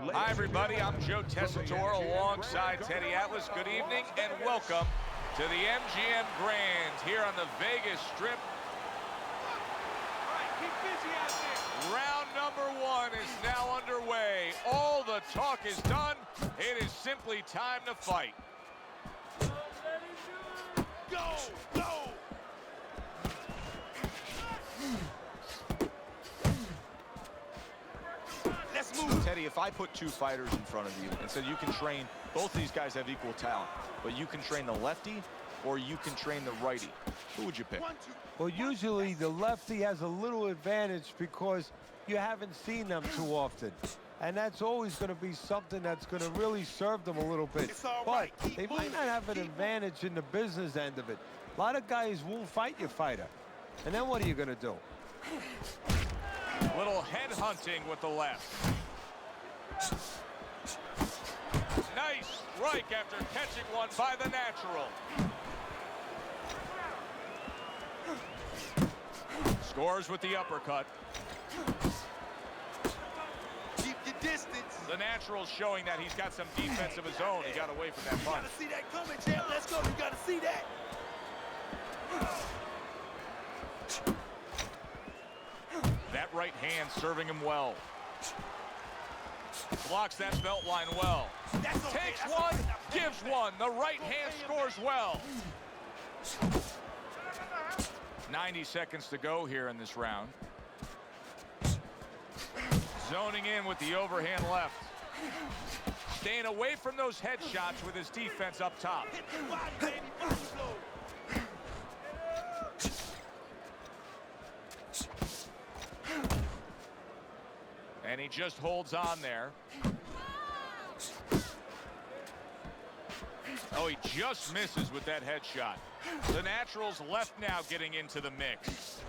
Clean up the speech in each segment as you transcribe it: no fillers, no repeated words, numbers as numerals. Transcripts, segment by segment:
Hi, everybody. I'm Joe Tessitore alongside Teddy Atlas. Good evening and welcome to the MGM Grand here on the Vegas Strip. All right, keep busy out there. Round number one is now underway. All the talk is done. It is simply time to fight. Go, go. Let's move. Teddy, if I put two fighters in front of you and said you can train, both these guys have equal talent, but you can train the lefty or you can train the righty, who would you pick? Well, usually the lefty has a little advantage because you haven't seen them too often. And that's always going to be something that's going to really serve them a little bit. But they might not have an advantage in the business end of it. A lot of guys won't fight your fighter. And then what are you going to do? Little head hunting with the left. Nice strike after catching one by the natural. Scores with the uppercut. Keep your distance. The natural's showing that he's got some defense of his own. He got away from that You punch. gotta see that coming, champ. Let's go. You gotta see that. That right hand serving him well. Blocks that belt line well. That's okay. Takes That's one, okay. gives one. The right hand scores well. 90 seconds to go here in this round. Zoning in with the overhand left. Staying away from those headshots with his defense up top. Hit the body, baby. Body blow. And he just holds on there. Oh, he just misses with that headshot. The natural's left now getting into the mix.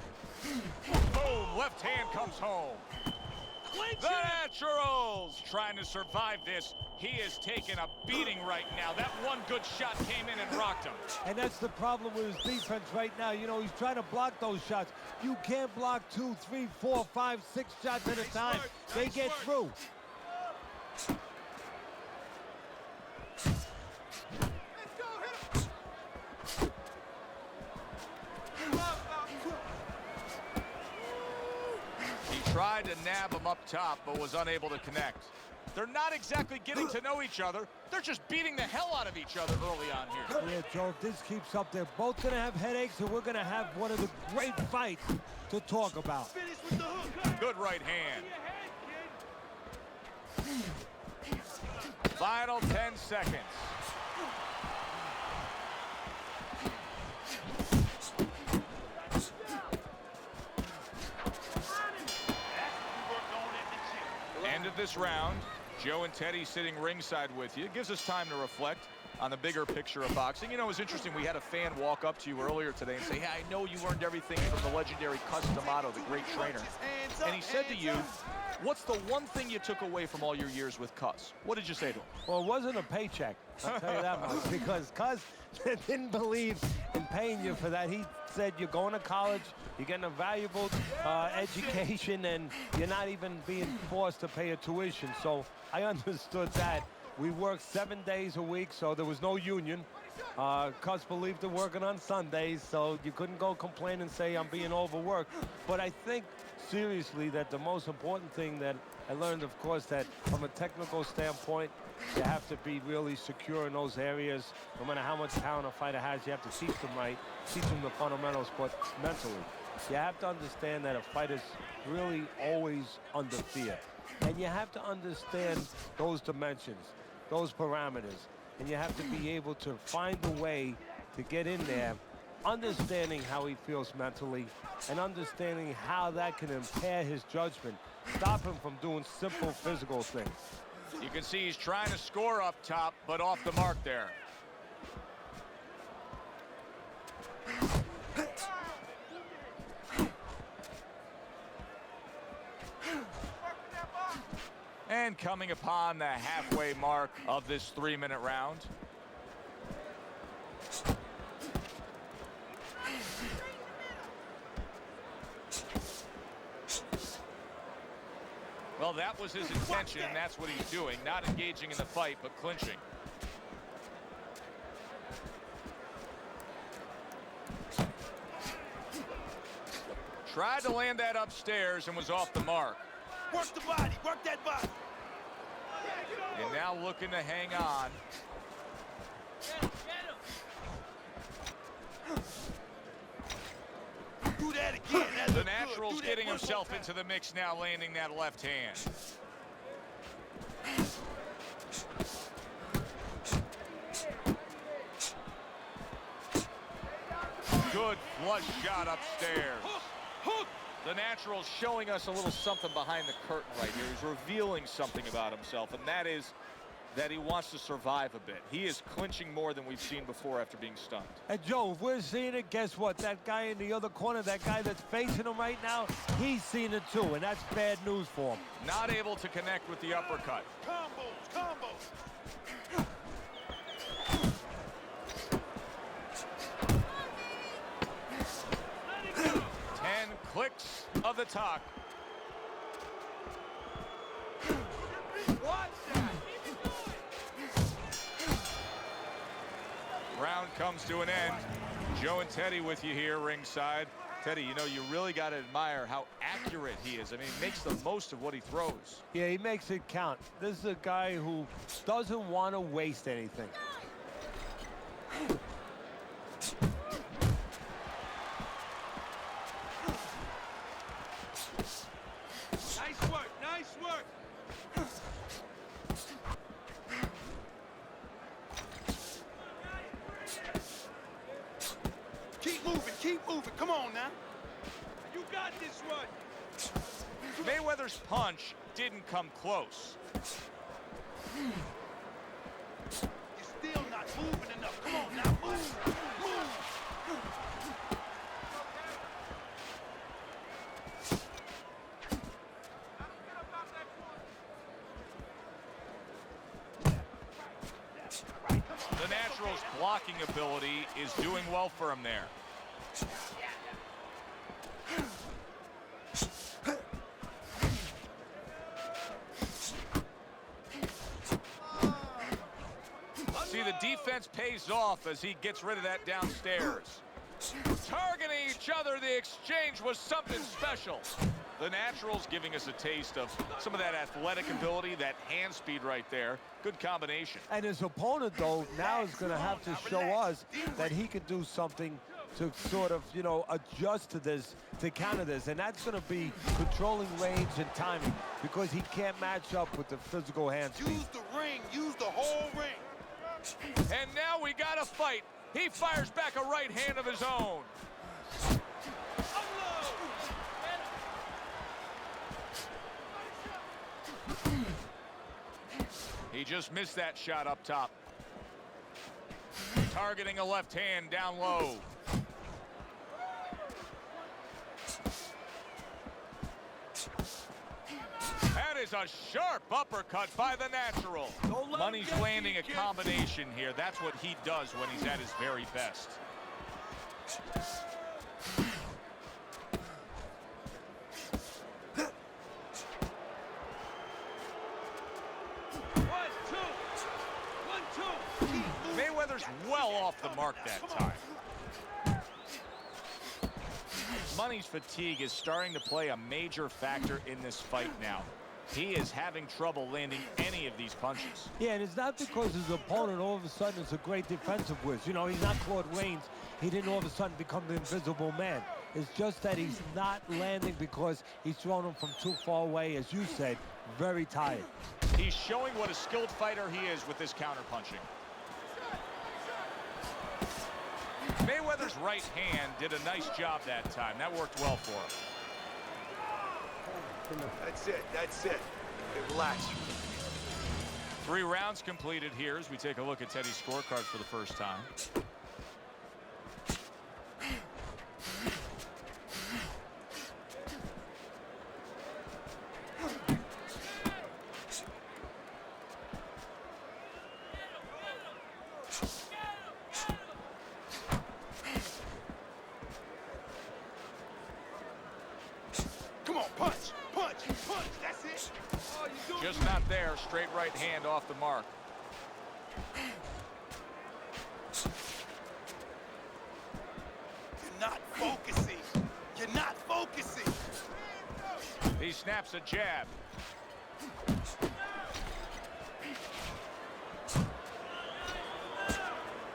Boom, left hand comes home. The natural's trying to survive this. He is taking a beating right now. That one good shot came in and rocked him. And that's the problem with his defense right now. You know, he's trying to block those shots. You can't block 2, 3, 4, 5, 6 shots at a time. They get through. He tried to nab him up top, but was unable to connect. They're not exactly getting to know each other. They're just beating the hell out of each other early on here. Yeah, Joe, if this keeps up, they're both going to have headaches, and we're going to have one of the great fights to talk about. Finish with the hook. Good right hand. Final 10 seconds. End of this round. Joe and Teddy sitting ringside with you. It gives us time to reflect on the bigger picture of boxing. You know, it was interesting. We had a fan walk up to you earlier today and say, hey, I know you learned everything from the legendary Cus D'Amato, the great trainer. And he said to you, what's the one thing you took away from all your years with Cus? What did you say to him? Well, it wasn't a paycheck, I'll tell you that much, because Cus didn't believe in paying you for that. He said you're going to college, you're getting a valuable education, and you're not even being forced to pay a tuition. So I understood that. We worked 7 days a week, so there was no union. Cus believed in working on Sundays, so you couldn't go complain and say I'm being overworked. But I think, seriously, that the most important thing that I learned, of course, that from a technical standpoint, you have to be really secure in those areas. No matter how much talent a fighter has, you have to teach them right, teach them the fundamentals, but mentally. You have to understand that a fighter's really always under fear. And you have to understand those dimensions, those parameters. And you have to be able to find a way to get in there, understanding how he feels mentally, and understanding how that can impair his judgment, stop him from doing simple physical things. You can see he's trying to score up top, but off the mark there. And coming upon the halfway mark of this 3-minute round. Well, that was his intention, and that's what he's doing. Not engaging in the fight, but clinching. Tried to land that upstairs and was off the mark. Work the body, work that body. And now looking to hang on. Do that again. That The look Natural's good. Do that getting one himself more into the mix now, landing that left hand. Good flush shot upstairs. Hook, hook. The Natural's showing us a little something behind the curtain right here. He's revealing something about himself, and that is that he wants to survive a bit. He is clinching more than we've seen before after being stunned. And Joe, if we're seeing it, guess what? That guy in the other corner, that guy that's facing him right now, he's seeing it too, and that's bad news for him. Not able to connect with the uppercut. Combos, combos. 10 clicks of the talk. Watch that. Round comes to an end. Joe and Teddy with you here ringside. Teddy, you know, you really got to admire how accurate he is. I mean, he makes the most of what he throws. Yeah, he makes it count. This is a guy who doesn't want to waste anything. Nice work, nice work. Keep moving, keep moving. Come on now. You got this one. Mayweather's punch didn't come close. You're still not moving enough. Come on now, move, move. The Natural's blocking ability is doing well for him there. See, the defense pays off as he gets rid of that downstairs. Targeting each other, the exchange was something special. The Natural's giving us a taste of some of that athletic ability, that hand speed right there. Good combination. And his opponent, though, now is going to have to show us that he can do something to sort of, you know, adjust to this, to counter this. And that's going to be controlling range and timing, because he can't match up with the physical hand speed. Use the ring, use the whole ring. And now we got a fight. He fires back a right hand of his own. He just missed that shot up top. Targeting a left hand down low. That is a sharp uppercut by the Natural. Money's landing a combination here. That's what he does when he's at his very best. Mayweather's well off the mark that time. Money's fatigue is starting to play a major factor in this fight now. He is having trouble landing any of these punches. Yeah, and it's not because his opponent all of a sudden is a great defensive whiz. You know, he's not Claude Rains. He didn't all of a sudden become the invisible man. It's just that he's not landing because he's throwing him from too far away, as you said, very tired. He's showing what a skilled fighter he is with this counter-punching. Mayweather's right hand did a nice job that time. That worked well for him. That's it, that's it. Okay, relax. 3 rounds completed here as we take a look at Teddy's scorecard for the first time. Come on, punch, punch, punch. That's it. there. Straight right hand off the mark. You're not focusing. You're not focusing. He snaps a jab.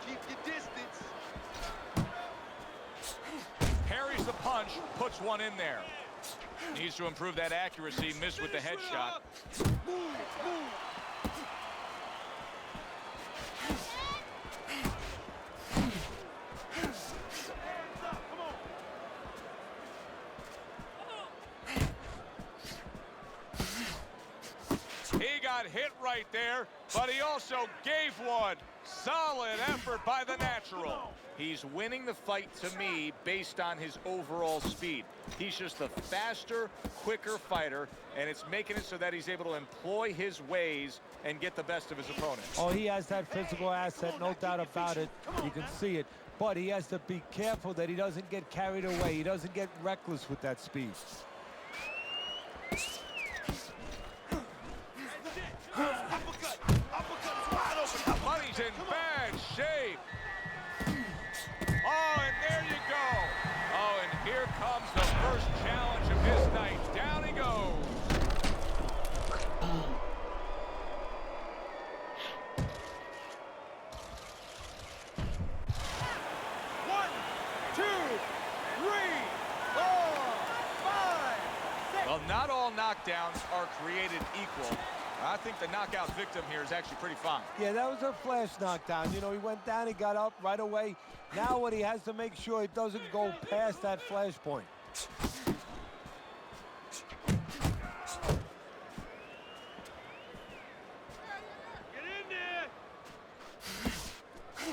Keep your distance. Parries the punch, puts one in there. Needs to improve that accuracy. Missed with the headshot. Move. He got hit right there, but he also gave one. Solid effort by the natural. He's winning the fight to me based on his overall speed. He's just a faster, quicker fighter, and it's making it so that he's able to employ his ways and get the best of his opponent. Oh, he has that physical asset, no doubt about it. You can see it. But he has to be careful that he doesn't get carried away. He doesn't get reckless with that speed. Uppercut is wide open. Money's in bad shape. Oh, and there you go. Oh, and here comes the first challenge of his night. Down he goes. One, two, three, 4, 5, 6. Well, not all knockdowns are created equal. I think the knockout victim here is actually pretty fine. Yeah, that was a flash knockdown. You know, he went down, he got up right away. Now what he has to make sure he doesn't go past that flash point. Get in there.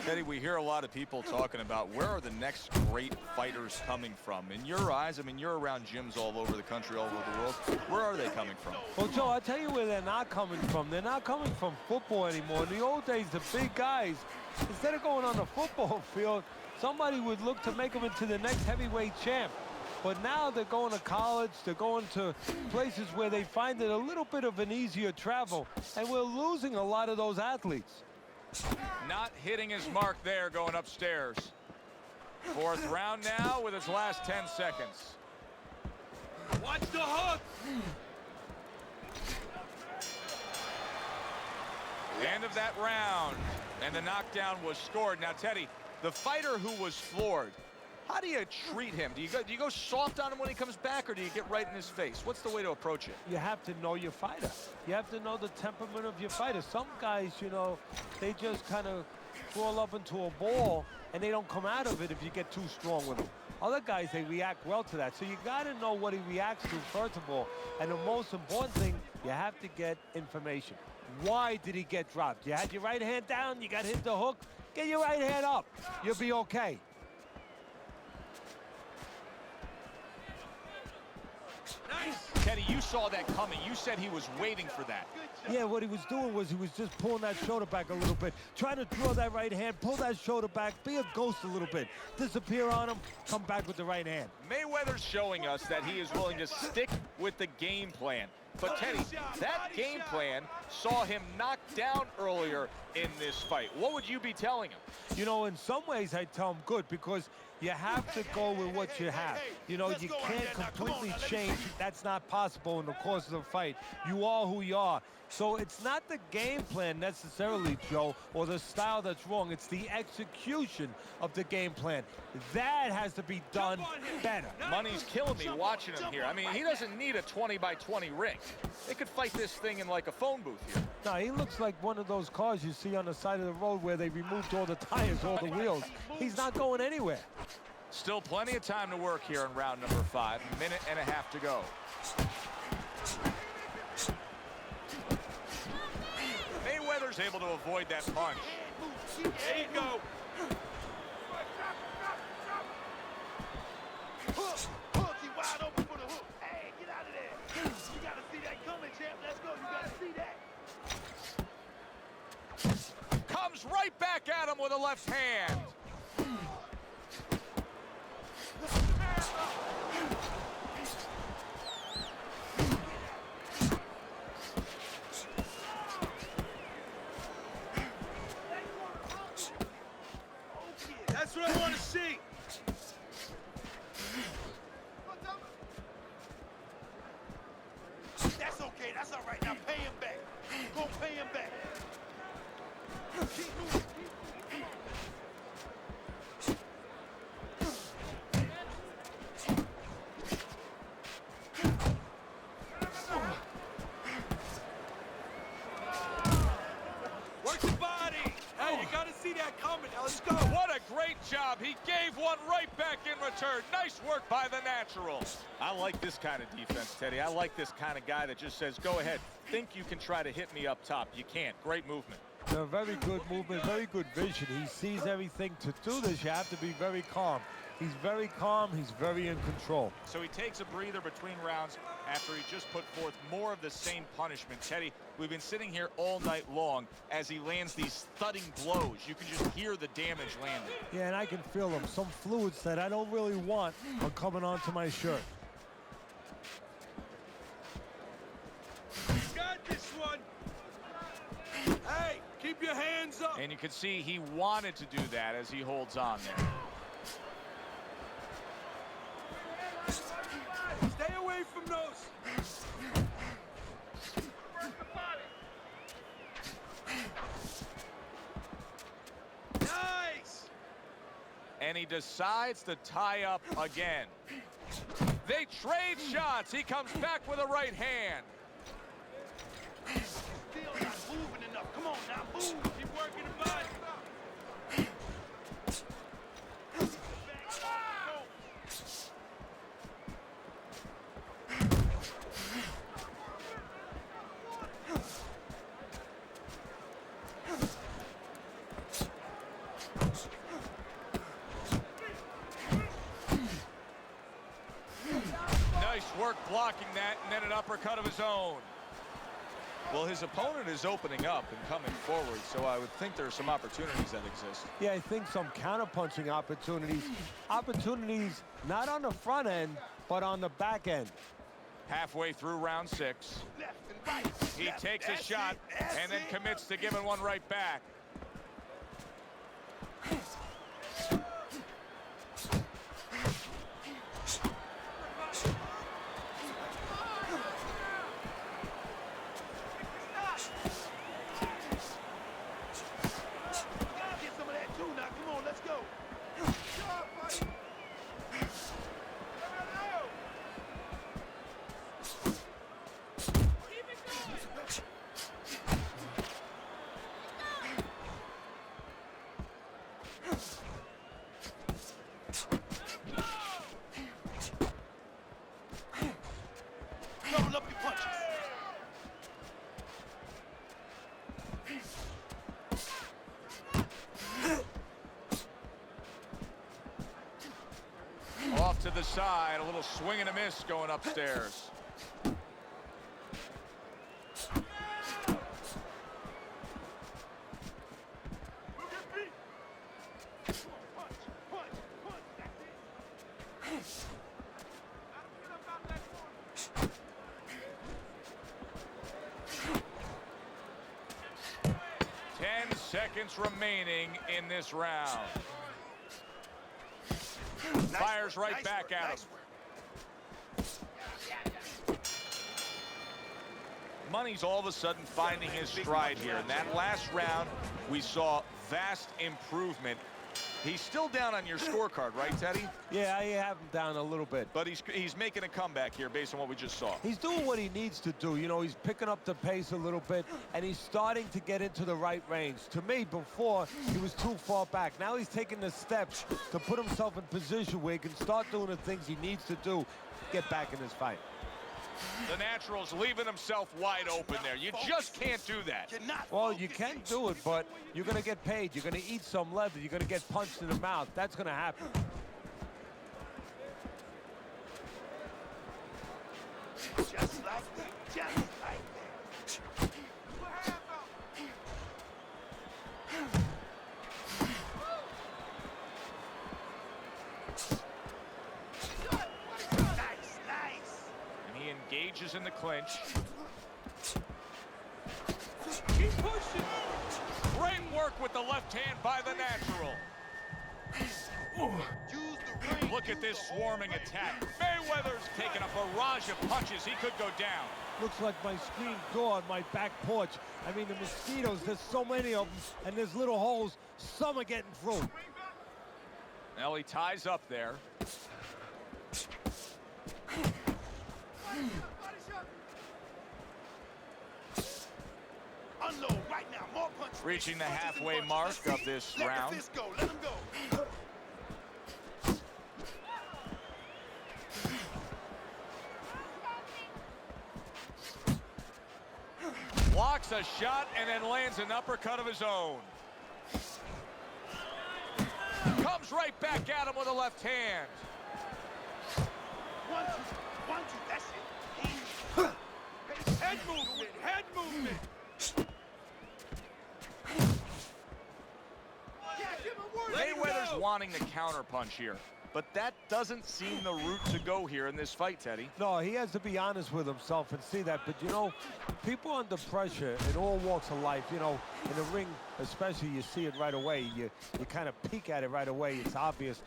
Teddy, we hear a lot of people talking about where are the next great fighters coming from. In your eyes, I mean, you're around gyms all over the country, all over the world. Where are they coming from? Well, Joe, I'll tell you where they're not coming from. They're not coming from football anymore. In the old days, the big guys, instead of going on the football field, somebody would look to make them into the next heavyweight champ. But now they're going to college, they're going to places where they find it a little bit of an easier travel, and we're losing a lot of those athletes. Not hitting his mark there, going upstairs. Fourth round now with his last 10 seconds. Watch the hook. End of that round, and the knockdown was scored. Now, Teddy, the fighter who was floored, how do you treat him? Do you go soft on him when he comes back, or do you get right in his face? What's the way to approach it? You have to know your fighter. You have to know the temperament of your fighter. Some guys, you know, they just kind of crawl up into a ball and they don't come out of it if you get too strong with them. Other guys, they react well to that. So you got to know what he reacts to, first of all. And the most important thing, you have to get information. Why did he get dropped? You had your right hand down, you got hit the hook, get your right hand up. You'll be okay. Teddy, you saw that coming. You said he was waiting for that. Yeah, what he was doing was he was just pulling that shoulder back a little bit, trying to draw that right hand, pull that shoulder back, be a ghost a little bit, disappear on him, come back with the right hand. Mayweather's showing us that he is willing to stick with the game plan. But Teddy, that game plan saw him knocked down earlier in this fight. What would you be telling him? You know, in some ways I tell him good, because you have to go with what you have. You know, you can't completely change. That's not possible in the course of the fight. You are who you are. So it's not the game plan necessarily, Joe, or the style that's wrong. It's the execution of the game plan. That has to be done better. Money's killing me watching him here. I mean, he doesn't need a 20-by-20 ring. They could fight this thing in like a phone booth here. No, he looks like one of those cars you see on the side of the road where they removed all the tires, all the wheels. He's not going anywhere. Still plenty of time to work here in round number 5. Minute and a half to go. Mayweather's able to avoid that punch. There you go. Hook, hook, he wide open for the hook. Hey, get out of there. You gotta see that coming, champ. Let's go. You gotta see that. Comes right back at him with a left hand. That's what I want to see. That's okay. That's all right. Now pay him back. Go pay him back. Keep moving. Work your body. Hey, you got to see that coming. Now let's go. What a great job. He gave one right back in return. Nice work by the natural. I like this kind of defense, Teddy. I like this kind of guy that just says, go ahead. Think you can try to hit me up top. You can't. Great movement. Very good movement, very good vision. He sees everything. To do this, you have to be very calm. He's very calm. He's very in control. So he takes a breather between rounds after he just put forth more of the same punishment. Teddy, we've been sitting here all night long as he lands these thudding blows. You can just hear the damage landing. Yeah, and I can feel them. Some fluids that I don't really want are coming onto my shirt. Got this one. Hey, keep your hands up. And you can see he wanted to do that as he holds on there. Stay away from those. Nice. And he decides to tie up again. They trade shots. He comes back with a right hand. Still not moving enough. Come on now, move. Keep working the body. Nice work blocking that, and then an uppercut of his own. Well, his opponent is opening up and coming forward, so I would think there are some opportunities that exist. Yeah, I think some counterpunching opportunities. Opportunities not on the front end, but on the back end. Halfway through round 6. Left and right. He Left. takes a That's shot it. That's and then it. commits to giving one right back. Get some of that too now. Come on, let's go. Double up your punches. Off to the side, a little swing and a miss going upstairs. Punch. 10 seconds remaining in this round. Fires right back at him. Money's all of a sudden finding his stride here. In that last round, we saw vast improvement. He's still down on your scorecard, right, Teddy? Yeah, I have him down a little bit. But he's making a comeback here based on what we just saw. He's doing what he needs to do. You know, he's picking up the pace a little bit, and he's starting to get into the right range. To me, before, he was too far back. Now he's taking the steps to put himself in position where he can start doing the things he needs to do to get back in this fight. The Natural's leaving himself wide open there. You just can't do that. Well, you can do it, but you're going to get paid. You're going to eat some leather. You're going to get punched in the mouth. That's going to happen. Just like that. Just like that. Nice, nice. And he engages in the clinch. Keep pushing. Great work with the left hand by the Natural. look at this swarming attack. Mayweather's taking a barrage of punches. He could go down. Looks like my screen door on my back porch. I mean, the mosquitoes, there's so many of them, and there's little holes. Some are getting through. Well, he ties up there. Unload right now. More punches. Reaching the Punches and halfway punches. mark Let's see. of this Let round. the fist go. Let him go. Blocks a shot and then lands an uppercut of his own. Comes right back at him with a left hand. 1, 2, 1, 2. That's it. Head movement. Head movement. Mayweather's wanting the counter punch here, but that doesn't seem the route to go here in this fight, Teddy. No, he has to be honest with himself and see that. But, you know, people under pressure in all walks of life, you know, in the ring especially, you see it right away. You kind of peek at it right away. It's obvious.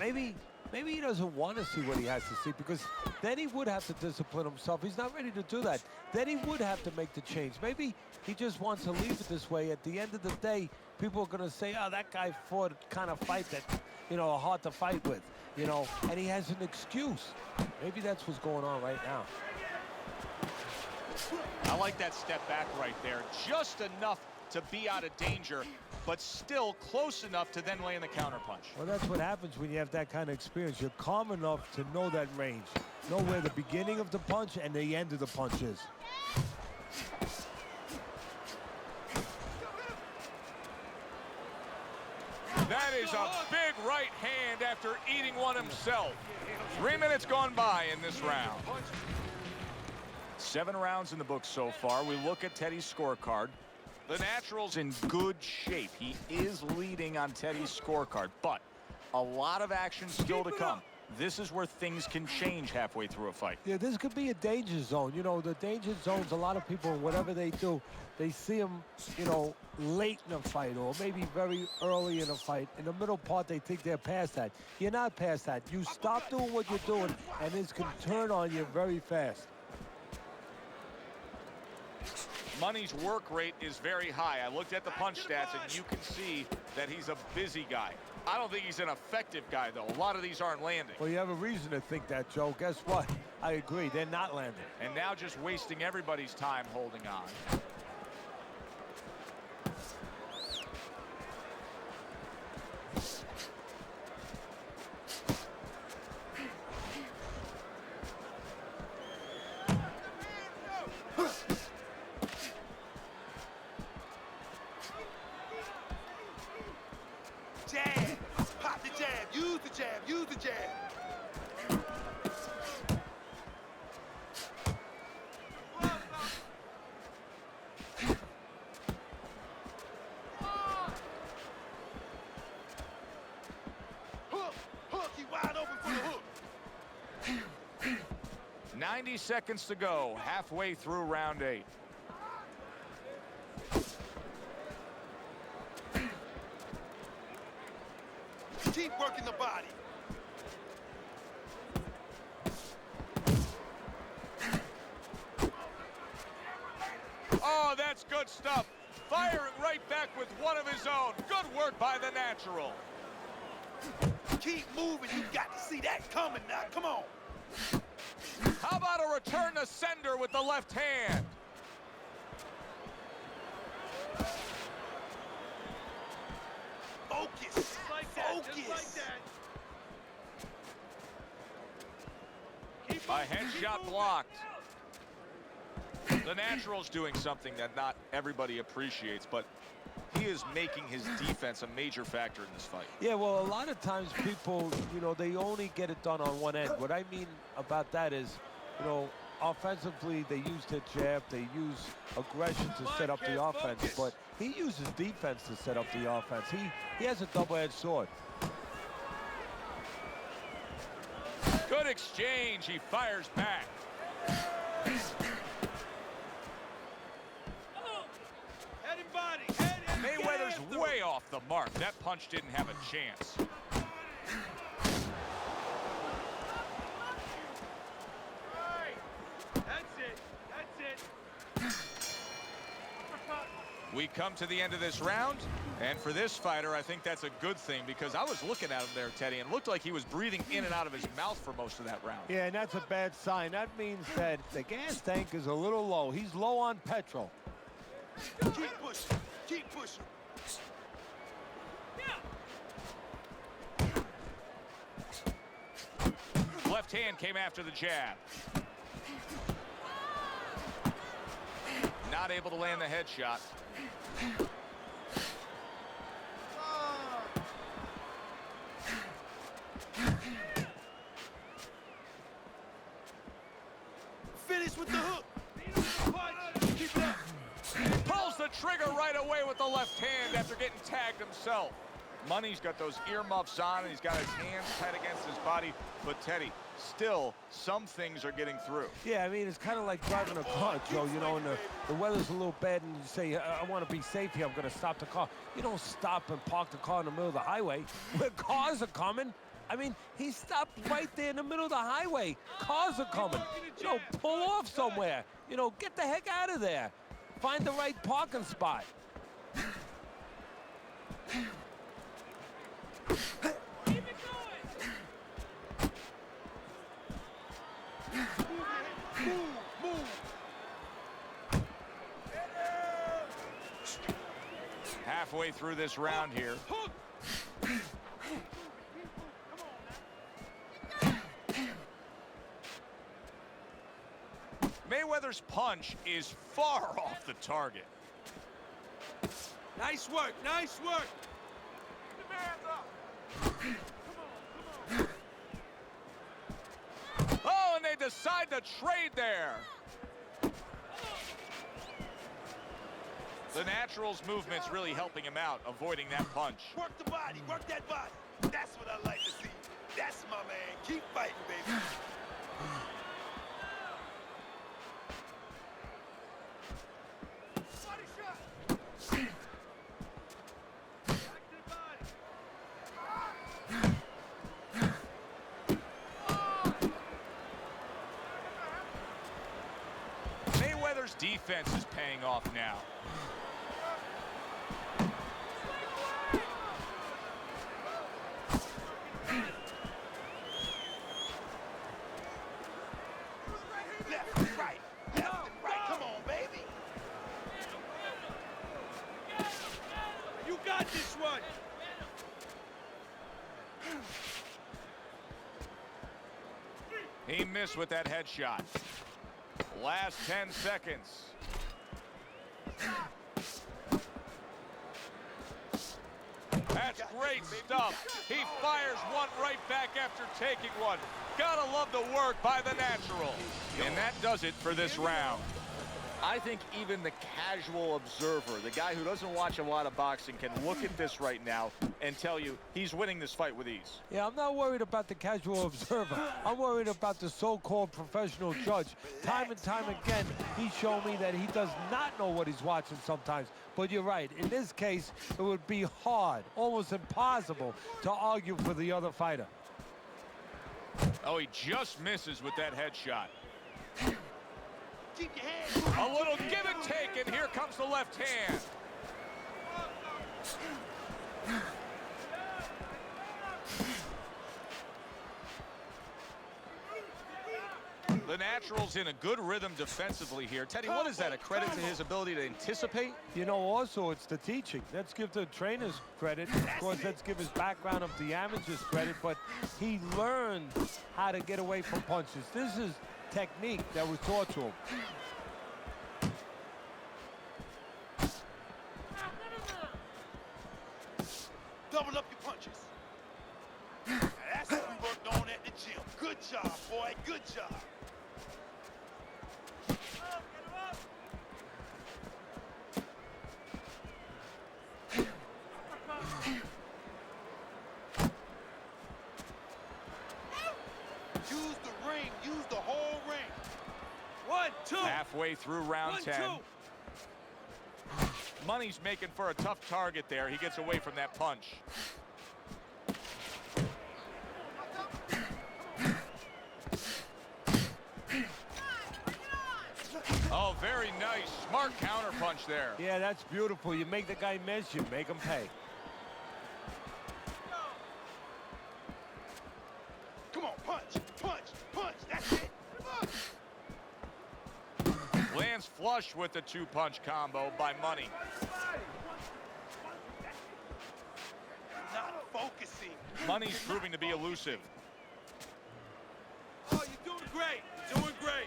Maybe he doesn't want to see what he has to see, because then he would have to discipline himself. He's not ready to do that. Then he would have to make the change. Maybe he just wants to leave it this way. At the end of the day, people are going to say, oh, that guy fought a kind of fight that, you know, hard to fight with, you know, and he has an excuse. Maybe that's what's going on right now. I like that step back right there. Just enough to be out of danger, but still close enough to then land the counter punch. Well, that's what happens when you have that kind of experience. You're calm enough to know that range, know where the beginning of the punch and the end of the punch is. That is a big right hand after eating one himself. 3 minutes gone by in this round. 7 rounds in the book so far. We look at Teddy's scorecard. The Natural's in good shape. He is leading on Teddy's scorecard, but a lot of action still to come. This is where things can change halfway through a fight. Yeah, this could be a danger zone. You know, the danger zones, a lot of people, whatever they do, they see them, you know, late in a fight or maybe very early in a fight. In the middle part, they think they're past that. You're not past that. You stop doing what you're doing, and this can turn on you very fast. Money's work rate is very high. I looked at the punch stats, and you can see that he's a busy guy. I don't think he's an effective guy, though. A lot of these aren't landing. Well, you have a reason to think that, Joe. Guess what? I agree. They're not landing. And now just wasting everybody's time holding on. Jab. Pop the jab. Use the jab. Use the jab. Hook. Hook. He wide open for the hook. 90 seconds to go, halfway through round 8. Keep working the body. Oh, that's good stuff. Firing right back with one of his own. Good work by the Natural. Keep moving. You got to see that coming now. Come on. How about a return to sender with the left hand? Focus. Focus. A headshot blocked. The Natural's doing something that not everybody appreciates, but he is making his defense a major factor in this fight. Yeah, well, a lot of times people, you know, they only get it done on one end. What I mean about that is, you know, offensively, they use their jab, they use aggression to set up the offense, but he uses defense to set up the offense. He has a double-edged sword. Good exchange. He fires back. Head and body. Head and Mayweather's way off the mark. That punch didn't have a chance. We come to the end of this round, and for this fighter, I think that's a good thing because I was looking at him there, Teddy, and it looked like he was breathing in and out of his mouth for most of that round. Yeah, and that's a bad sign. That means that the gas tank is a little low. He's low on petrol. Keep pushing. Keep pushing. Left hand came after the jab. Not able to land the headshot. Finish with the hook. Keep it up. Pulls the trigger right away with the left hand after getting tagged himself. Money's got those earmuffs on, and he's got his hands tight against his body. But Teddy, still, some things are getting through. Yeah, I mean, it's kind of like driving a car, Joe, you know, and the weather's a little bad, and you say, I want to be safe here, I'm going to stop the car. You don't stop and park the car in the middle of the highway where cars are coming. I mean, he stopped right there in the middle of the highway. Cars are coming. You know, pull off somewhere. You know, get the heck out of there. Find the right parking spot. Halfway through this round here. Mayweather's punch is far off the target. Nice work. Nice work. Oh, and they decide to trade there. The Natural's movement's really helping him out, avoiding that punch. Work the body. Work that body. That's what I like to see. That's my man. Keep fighting, baby. Body shot. Back to the body. Mayweather's defense is paying off now. Left and right. Left and right. Come on, baby. You got this one. He missed with that headshot. Last 10 seconds. That's great stuff. He fires one right back after taking one. Gotta love the work by the Natural. And that does it for this round. I think even the casual observer, the guy who doesn't watch a lot of boxing, can look at this right now and tell you he's winning this fight with ease. Yeah, I'm not worried about the casual observer. I'm worried about the so-called professional judge. Time and time again, he's shown me that he does not know what he's watching sometimes. But you're right. In this case, it would be hard, almost impossible, to argue for the other fighter. Oh, he just misses with that headshot. Keep your hands. A little give and take, and here comes the left hand. The Natural's in a good rhythm defensively here. Teddy, what is that, a credit to his ability to anticipate? You know, also, it's the teaching. Let's give the trainers credit. Of course, let's give his background of the amateurs credit, but he learned how to get away from punches. This is technique that was taught to him. Double up your punches. That's what we worked on at the gym. Good job, boy. Good job. Use the ring. Use the whole ring. 1, 2. Halfway through round 1, 10. 2. Money's making for a tough target there. He gets away from that punch. Oh, very nice. Smart counter punch there. Yeah, that's beautiful. You make the guy miss, you make him pay. Come on, punch, punch, punch. That's it. Lands flush with the two-punch combo by Money. Not focusing. Money's proving to be elusive. Oh, you're doing great. You're doing great.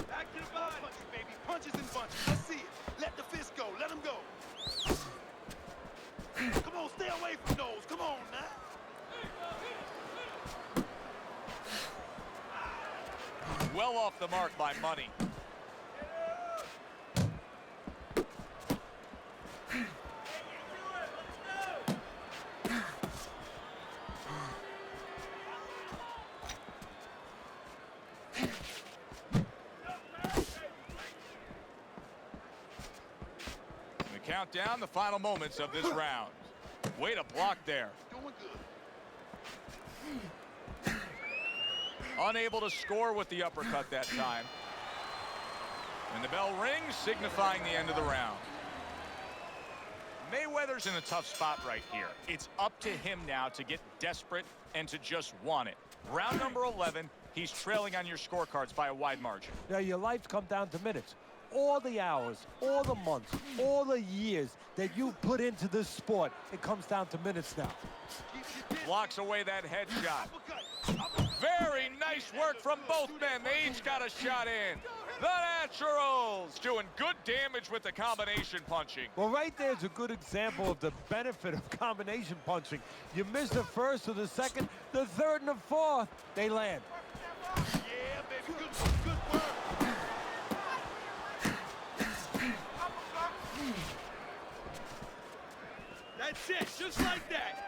Back to the body. Punches, baby. Punches and bunches. Let's see it. Let the fist go. Let him go. Come on, stay away from those. Come on, now. Well off the mark by Money. The countdown, the final moments of this round. Way to block there. Doing good. Unable to score with the uppercut that time. And the bell rings, signifying the end of the round. Mayweather's in a tough spot right here. It's up to him now to get desperate and to just want it. Round number 11, he's trailing on your scorecards by a wide margin. Now, your life's come down to minutes. All the hours, all the months, all the years that you put into this sport, it comes down to minutes now. Blocks away that headshot. Very nice work from both men. They each got a shot in. The Naturals doing good damage with the combination punching. Well, right there's a good example of the benefit of combination punching. You miss the first or the second, the third and the fourth, they land. Yeah, baby. Good work. That's it. Just like that.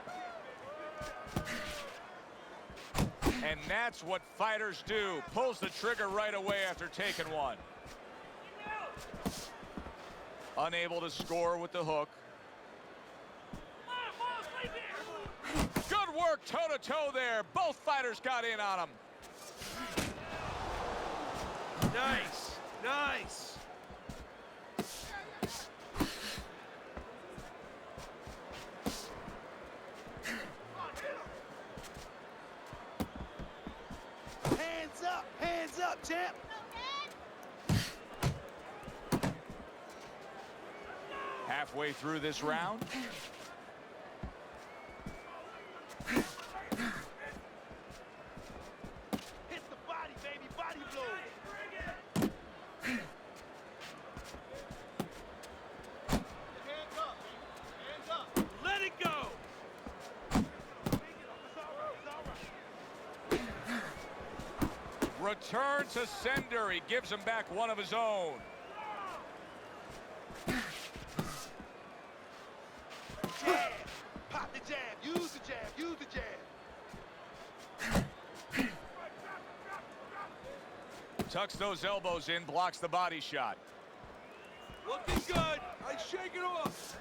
And that's what fighters do. Pulls the trigger right away after taking one. Unable to score with the hook. Good work toe-to-toe there. Both fighters got in on him. Nice. Nice. Hands up, champ. Halfway through this round. Hit the body, baby. Body blow. Hands up. Hands up. Let it go. Return to sender. He gives him back one of his own. Jab. Pop the jab. Use the jab. Use the jab. Tucks those elbows in, blocks the body shot. Looking good. I shake it off.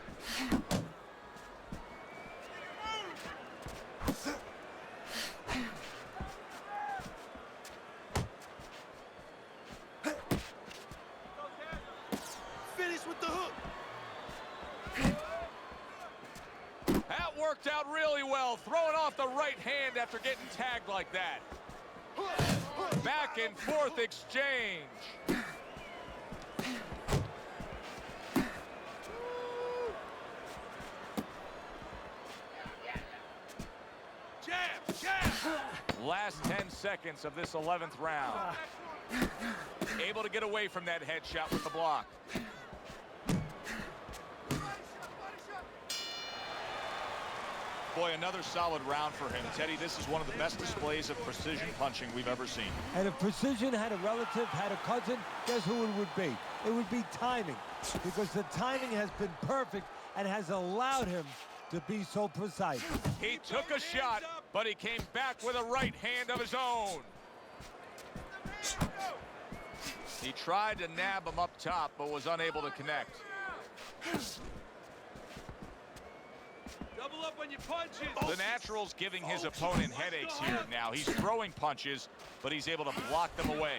Finish with the hook. That worked out really well, throwing off the right hand after getting tagged like that. Back and forth exchange. Jab, jab. Last 10 seconds of this 11th round. Able to get away from that headshot with the block. Boy, another solid round for him. Teddy, this is one of the best displays of precision punching we've ever seen. And if precision had a relative, had a cousin, guess who it would be? It would be timing, because the timing has been perfect and has allowed him to be so precise. He took a shot, but he came back with a right hand of his own. He tried to nab him up top, but was unable to connect. Double up on your punches. The Natural's giving his opponent headaches here now. He's throwing punches, but he's able to block them away.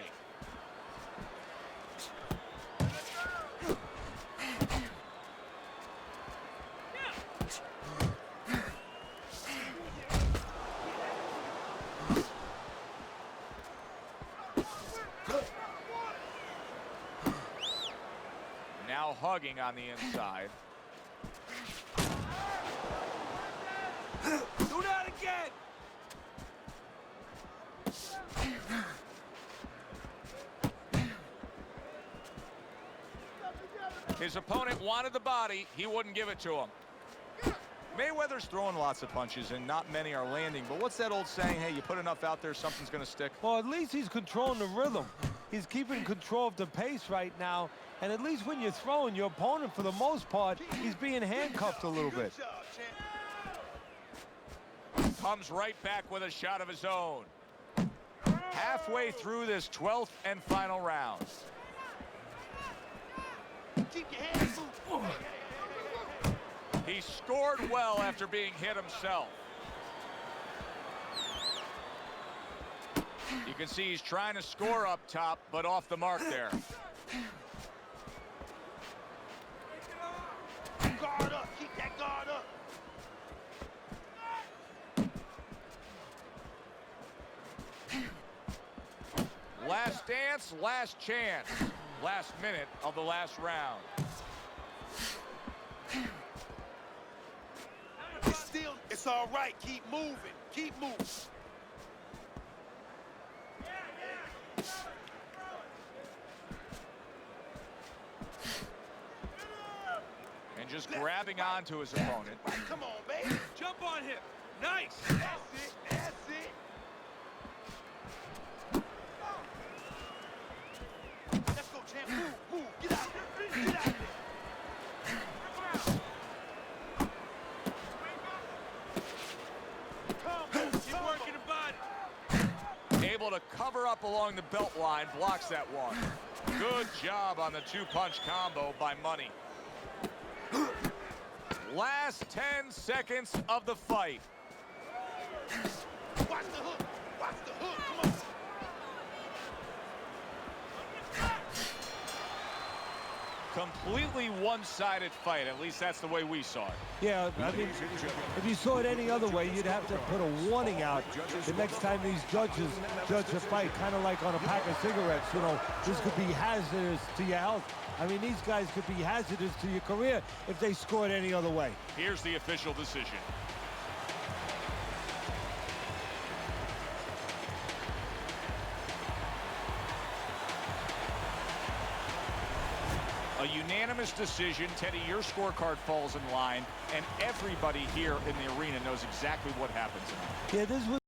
Now hugging on the inside. Do that again. His opponent wanted the body. He wouldn't give it to him. Mayweather's throwing lots of punches and not many are landing. But what's that old saying? Hey, you put enough out there, something's going to stick. Well, at least he's controlling the rhythm. He's keeping control of the pace right now. And at least when you're throwing, your opponent, for the most part, he's being handcuffed a little bit. Good job, champ. Comes right back with a shot of his own. Halfway through this 12th and final round. Keep your hands moving. He scored well after being hit himself. You can see he's trying to score up top, but off the mark there. Guard up. Keep that guard up. Last dance, last chance. Last minute of the last round. It's all right. Keep moving. Keep moving. And just grabbing onto his opponent. Come on, baby. Jump on him. Nice. That's it. That's it. Let's go, champ. Move, move. Get out there. Get out there. Keep working the body. Able to cover up along the belt line, blocks that one. Good job on the two-punch combo by Money. Last 10 seconds of the fight. Watch the hook. Watch the hook. Come on. Completely one-sided fight. At least that's the way we saw it. Yeah, I mean, if you saw it any other way, you'd have to put a warning out the next time these judges judge a fight, kind of like on a pack of cigarettes. You know, this could be hazardous to your health. I mean, these guys could be hazardous to your career if they scored any other way. Here's the official decision. A unanimous decision. Teddy, your scorecard falls in line, and everybody here in the arena knows exactly what happened tonight. Yeah, this was